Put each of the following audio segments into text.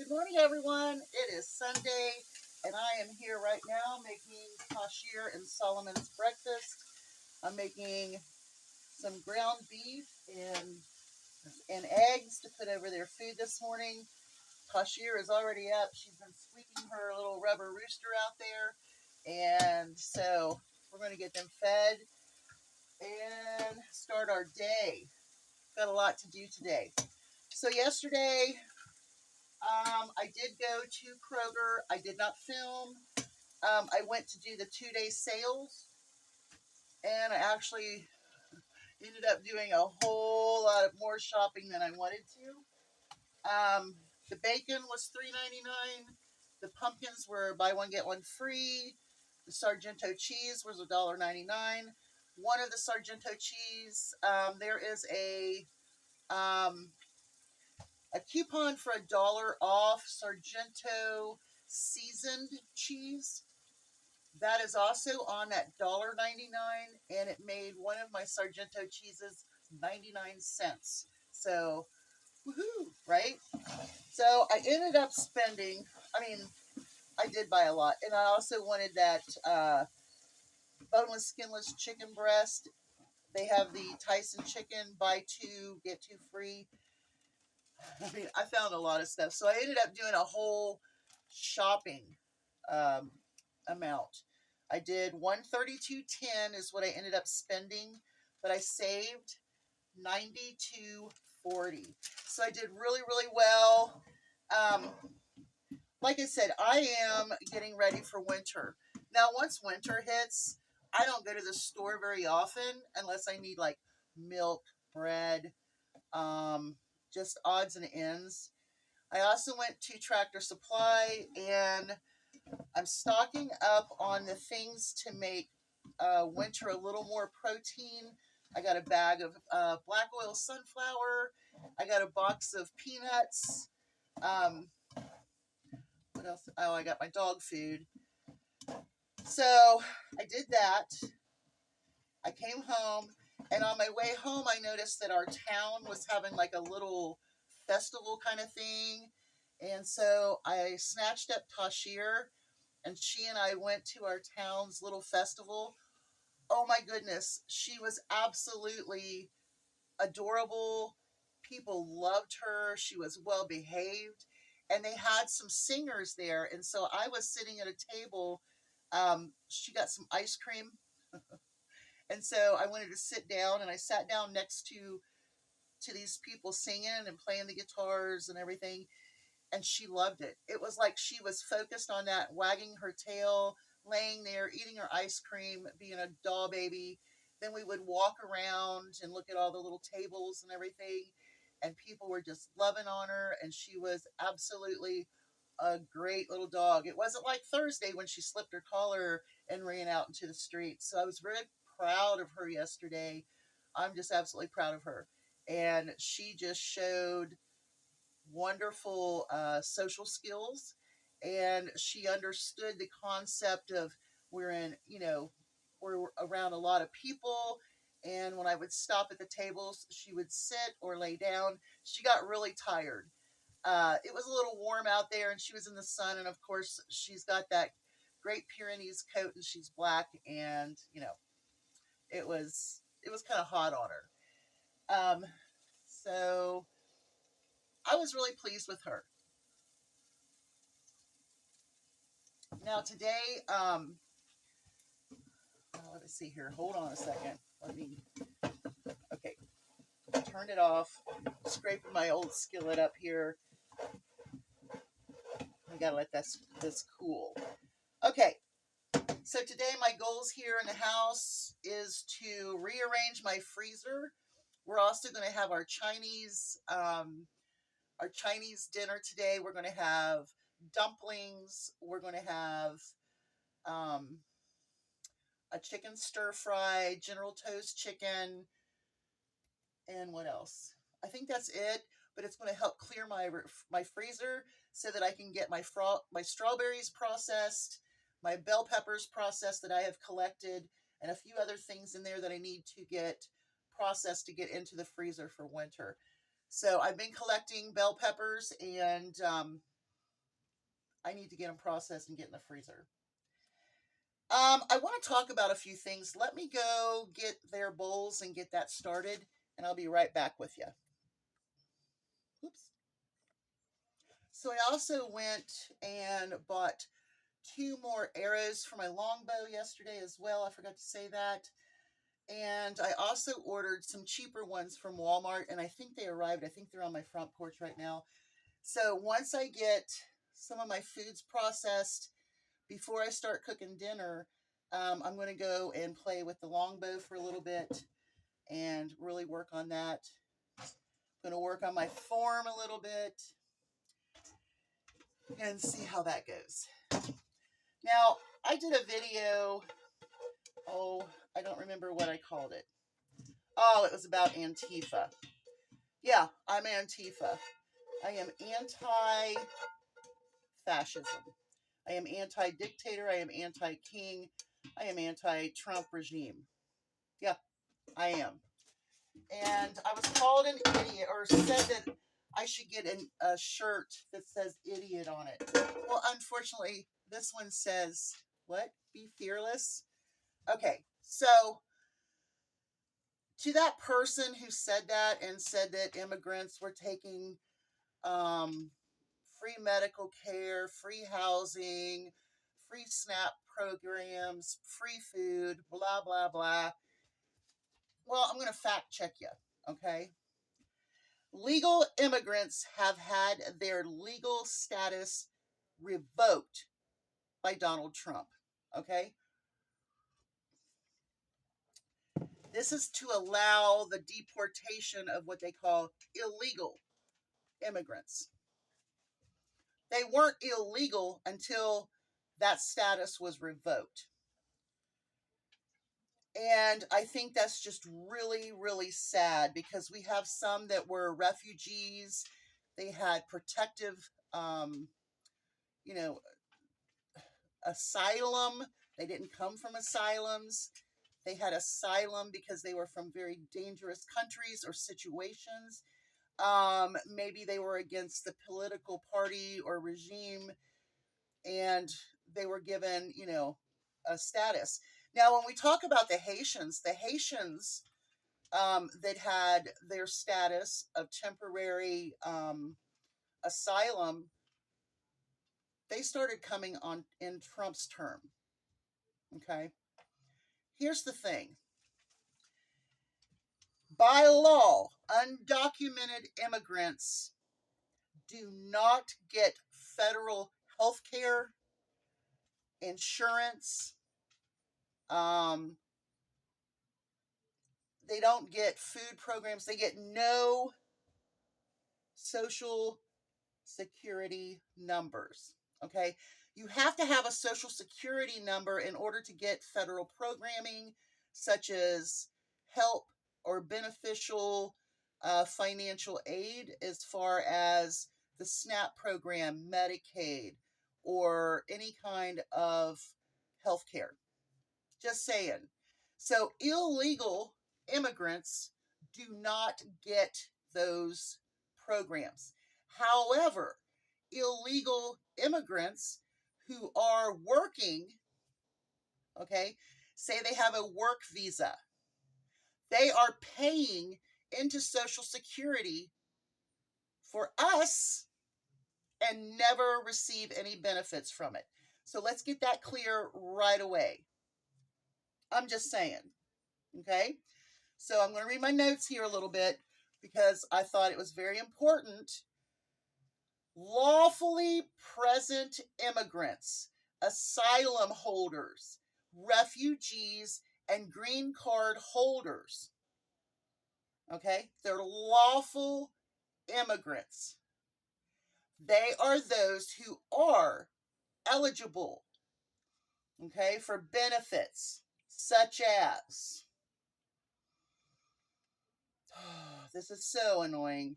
Good morning, everyone. It is Sunday, and I am here right now making Tashir and Solomon's breakfast. I'm making some ground beef and eggs to put over their food this morning. Tashir is already up. She's been squeaking her little rubber rooster out there, and so we're going to get them fed and start our day. Got a lot to do today. So yesterday, I did go to Kroger. I did not film. I went to do the 2-day sales, and I actually ended up doing a whole lot of more shopping than I wanted to. The bacon was $3.99. The pumpkins were buy one get one free. The Sargento cheese was $1.99. One of the Sargento cheese, there is a coupon for $1 off Sargento seasoned cheese. That is also on at $1.99, and it made one of my Sargento cheeses 99 cents. So, woohoo, right? So I ended up spending, I did buy a lot, and I also wanted that boneless, skinless chicken breast. They have the Tyson chicken, buy two, get two free. I found a lot of stuff. So I ended up doing a whole shopping um, amount. I did $132.10 is what I ended up spending, but I saved $92.40. So I did really, really well. Um, like I said, I am getting ready for winter. Now, once winter hits, I don't go to the store very often unless I need like milk, bread, just odds and ends. I also went to Tractor Supply, and I'm stocking up on the things to make winter a little more protein. I got a bag of black oil sunflower. I got a box of peanuts. What else? Oh, I got my dog food. So I did that. I came home, and on my way home, I noticed that our town was having like a little festival kind of thing. And so I snatched up Tashir, and she and I went to our town's little festival. Oh my goodness, she was absolutely adorable. People loved her. She was well behaved, and they had some singers there. And so I was sitting at a table. She got some ice cream, and so I wanted to sit down, and I sat down next to these people singing and playing the guitars and everything. And she loved it. It was like she was focused on that, wagging her tail, laying there, eating her ice cream, being a doll baby. Then we would walk around and look at all the little tables and everything, and people were just loving on her, and she was absolutely a great little dog. It wasn't like Thursday when she slipped her collar and ran out into the street. So I was very proud of her yesterday. I'm just absolutely proud of her. And she just showed wonderful social skills, and she understood the concept of we're in, we're around a lot of people, and when I would stop at the tables, she would sit or lay down. She got really tired. It was a little warm out there, and she was in the sun, and of course she's got that Great Pyrenees coat, and she's black, and it was kind of hot on her. So I was really pleased with her. Now today, let me see here. Hold on a second. Okay, turned it off. Scraping my old skillet up here. I gotta let this cool. Okay, so today my goals here in the house is to rearrange my freezer. We're also going to have our Chinese dinner today. We're going to have dumplings. We're going to have um, a chicken stir fry, General Tso's chicken, and what else? I think that's it. But it's going to help clear my freezer so that I can get my strawberries processed, my bell peppers processed that I have collected, and a few other things in there that I need to get processed to get into the freezer for winter. So I've been collecting bell peppers, and I need to get them processed and get in the freezer. I want to talk about a few things. Let me go get their bowls and get that started, and I'll be right back with you. Oops. So I also went and bought 2 more arrows for my longbow yesterday as well. I forgot to say that. And I also ordered some cheaper ones from Walmart, and I think they arrived. I think they're on my front porch right now. So once I get some of my foods processed, before I start cooking dinner, I'm going to go and play with the longbow for a little bit and really work on that. I'm going to work on my form a little bit and see how that goes. Now, I did a video, I don't remember what I called it. Oh, it was about Antifa. Yeah, I'm Antifa. I am anti-fascism. I am anti-dictator. I am anti-king. I am anti-Trump regime. Yeah, I am. And I was called an idiot, or said that I should get a shirt that says idiot on it. Well, unfortunately, this one says, what? Be fearless? Okay, so to that person who said that and said that immigrants were taking free medical care, free housing, free SNAP programs, free food, blah, blah, blah. Well, I'm going to fact check you, okay? Legal immigrants have had their legal status revoked by Donald Trump, okay? This is to allow the deportation of what they call illegal immigrants. They weren't illegal until that status was revoked. And I think that's just really, really sad because we have some that were refugees. They had protective, you know, asylum. They didn't come from asylums. They had asylum because they were from very dangerous countries or situations. Maybe they were against the political party or regime and they were given, a status. Now, when we talk about the Haitians that had their status of temporary asylum, they started coming on in Trump's term. Okay. Here's the thing. By law, undocumented immigrants do not get federal health care, insurance. They don't get food programs. They get no social security numbers. Okay. You have to have a social security number in order to get federal programming such as help or beneficial financial aid as far as the SNAP program, Medicaid, or any kind of health care. Just saying. So illegal immigrants do not get those programs. However, illegal immigrants who are working, okay, say they have a work visa, they are paying into Social Security for us and never receive any benefits from it. So let's get that clear right away. I'm just saying, okay? So I'm going to read my notes here a little bit because I thought it was very important. Lawfully present immigrants, asylum holders, refugees, and green card holders. Okay? They're lawful immigrants. They are those who are eligible, okay, for benefits such as, this is so annoying.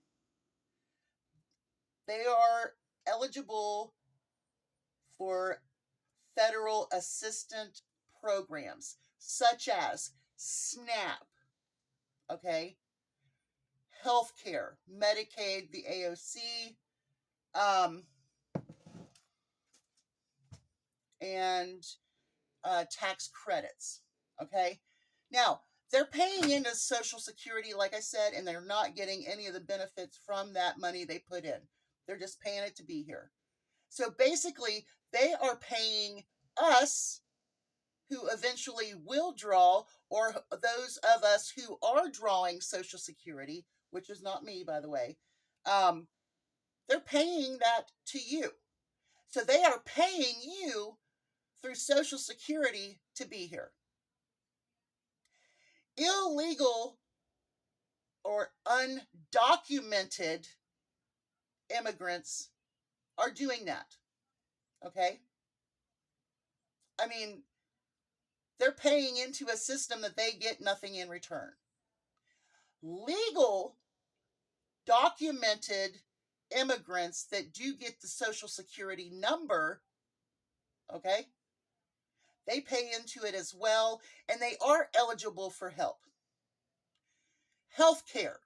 They are eligible for federal assistance programs such as SNAP, okay, healthcare, Medicaid, the AOC, and tax credits. Okay, now they're paying into Social Security, like I said, and they're not getting any of the benefits from that money they put in. They're just paying it to be here. So basically, they are paying us who eventually will draw, or those of us who are drawing Social Security, which is not me, by the way, they're paying that to you. So they are paying you through Social Security to be here. Illegal or undocumented immigrants are doing that. Okay? I mean, they're paying into a system that they get nothing in return. Legal, documented immigrants that do get the Social Security number, okay, they pay into it as well, and they are eligible for help. Health care.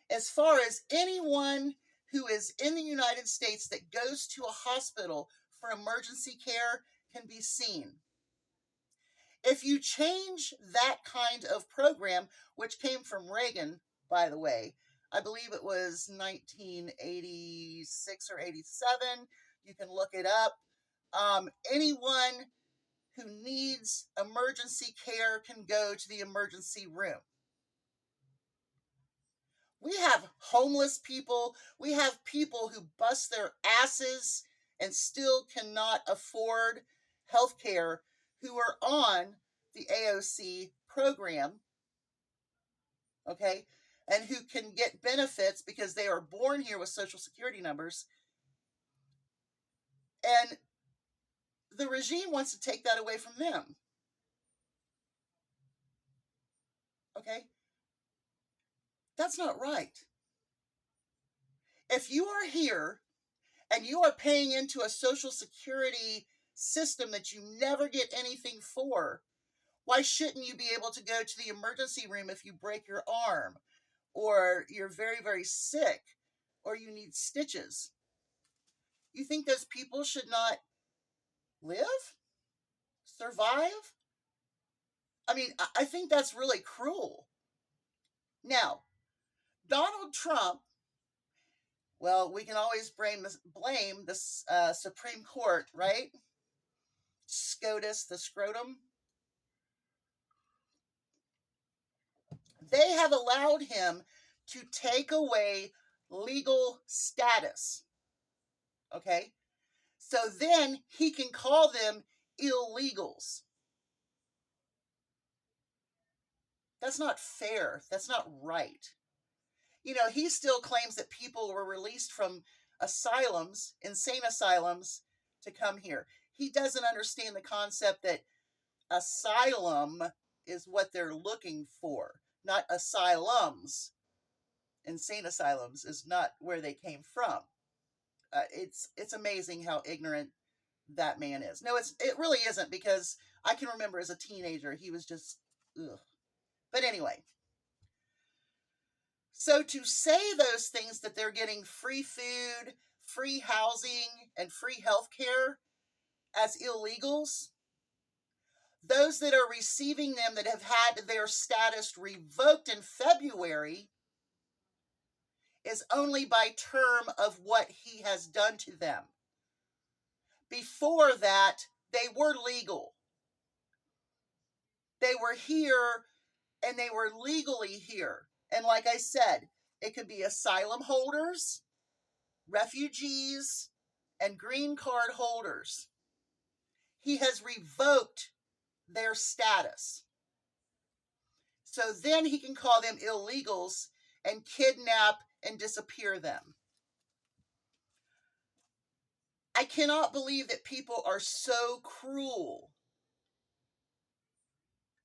As far as anyone who is in the United States that goes to a hospital for emergency care can be seen. If you change that kind of program, which came from Reagan, by the way, I believe it was 1986 or 87, you can look it up. Anyone who needs emergency care can go to the emergency room. We have homeless people. We have people who bust their asses and still cannot afford health care who are on the AOC program, okay, and who can get benefits because they are born here with Social Security numbers. And the regime wants to take that away from them. Okay? That's not right. If you are here and you are paying into a Social Security system that you never get anything for, why shouldn't you be able to go to the emergency room if you break your arm, or you're very, very sick, or you need stitches? You think those people should not live? Survive? I mean, I think that's really cruel. Now, Donald Trump, well, we can always blame the Supreme Court, right? SCOTUS, the scrotum. They have allowed him to take away legal status. Okay? So then he can call them illegals. That's not fair. That's not right. You know, he still claims that people were released from asylums, insane asylums, to come here. He doesn't understand the concept that asylum is what they're looking for, not asylums. Insane asylums is not where they came from. It's amazing how ignorant that man is. No, it really isn't, because I can remember as a teenager he was just ugh. But anyway, so to say those things, that they're getting free food, free housing, and free health care as illegals, those that are receiving them that have had their status revoked in February, is only by term of what he has done to them. Before that, they were legal. They were here and they were legally here. And like I said, it could be asylum holders, refugees, and green card holders. He has revoked their status. So then he can call them illegals and kidnap and disappear them. I cannot believe that people are so cruel.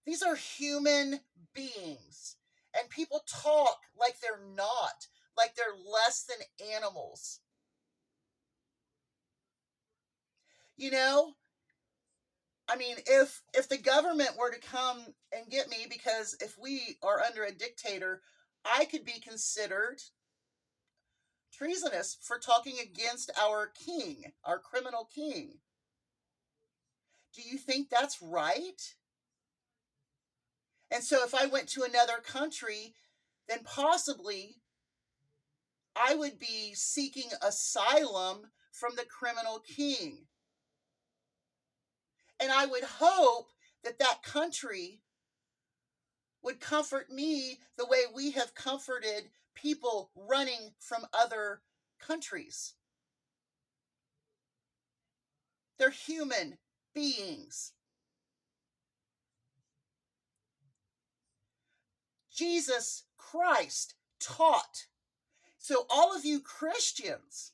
These are human beings, and people talk like they're not, like they're less than animals. You know, I mean, if the government were to come and get me, because if we are under a dictator, I could be considered treasonous for talking against our king, our criminal king. Do you think that's right? And so if I went to another country, then possibly I would be seeking asylum from the criminal king. And I would hope that that country would comfort me the way we have comforted people running from other countries. They're human beings. Jesus Christ taught. So, all of you Christians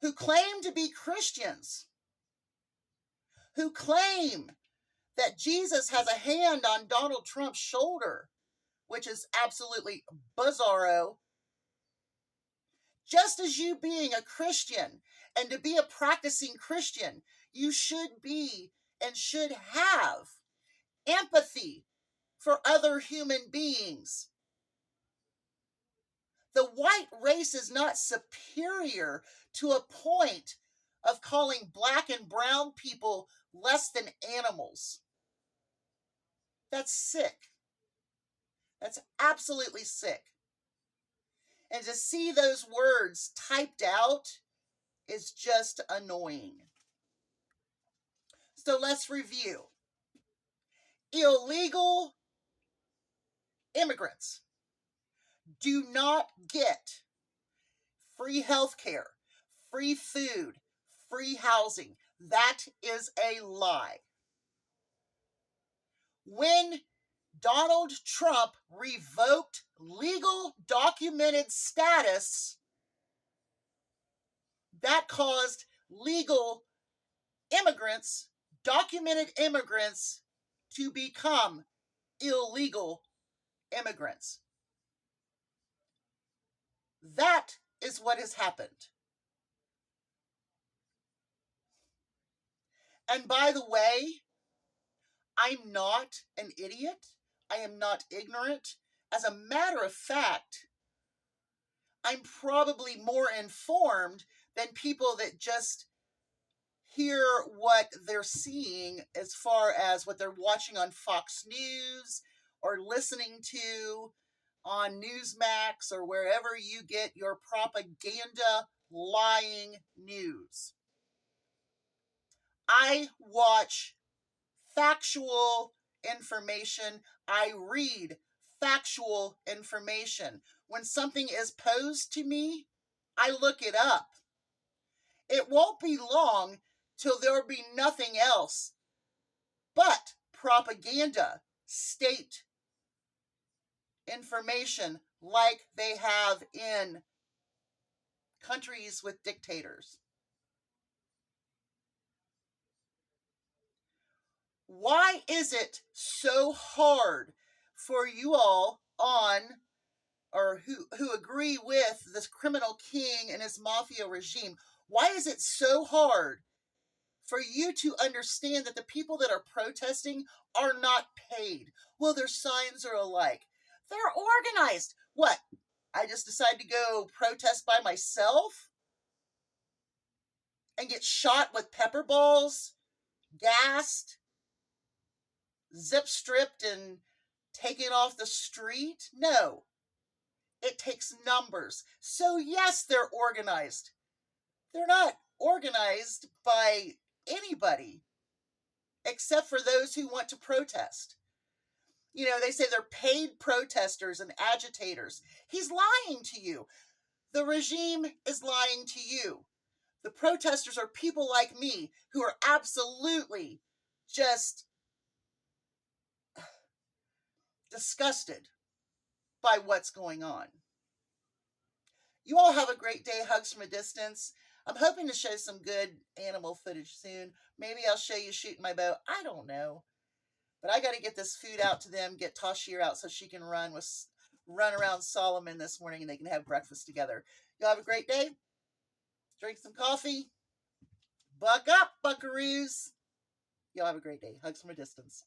who claim to be Christians, who claim that Jesus has a hand on Donald Trump's shoulder, which is absolutely bizarro, just as you being a Christian and to be a practicing Christian, you should be and should have empathy for other human beings. The white race is not superior to a point of calling black and brown people less than animals. That's sick. That's absolutely sick. And to see those words typed out is just annoying. So let's review. Illegal immigrants do not get free health care, free food, free housing. That is a lie. When Donald Trump revoked legal documented status, that caused legal immigrants, documented immigrants, to become illegal immigrants. That is what has happened. And by the way, I'm not an idiot. I am not ignorant. As a matter of fact, I'm probably more informed than people that just hear what they're seeing as far as what they're watching on Fox News or listening to on Newsmax or wherever you get your propaganda lying news. I watch factual information. I read factual information. When something is posed to me, I look it up. It won't be long till there'll be nothing else but propaganda, state information like they have in countries with dictators. Why is it so hard for you all on or who agree with this criminal king and his mafia regime? Why is it so hard for you to understand that the people that are protesting are not paid? Well, their signs are alike. They're organized. What? I just decide to go protest by myself and get shot with pepper balls, gassed, zip stripped, and taken off the street? No. It takes numbers. So yes, they're organized. They're not organized by anybody except for those who want to protest. You know, they say they're paid protesters and agitators. He's lying to you. The regime is lying to you. The protesters are people like me who are absolutely just disgusted by what's going on. You all have a great day. Hugs from a distance. I'm hoping to show some good animal footage soon. Maybe I'll show you shooting my bow. I don't know. But I got to get this food out to them, get Tashir out so she can run around Solomon this morning and they can have breakfast together. Y'all have a great day. Drink some coffee. Buck up, buckaroos. Y'all have a great day. Hugs from a distance.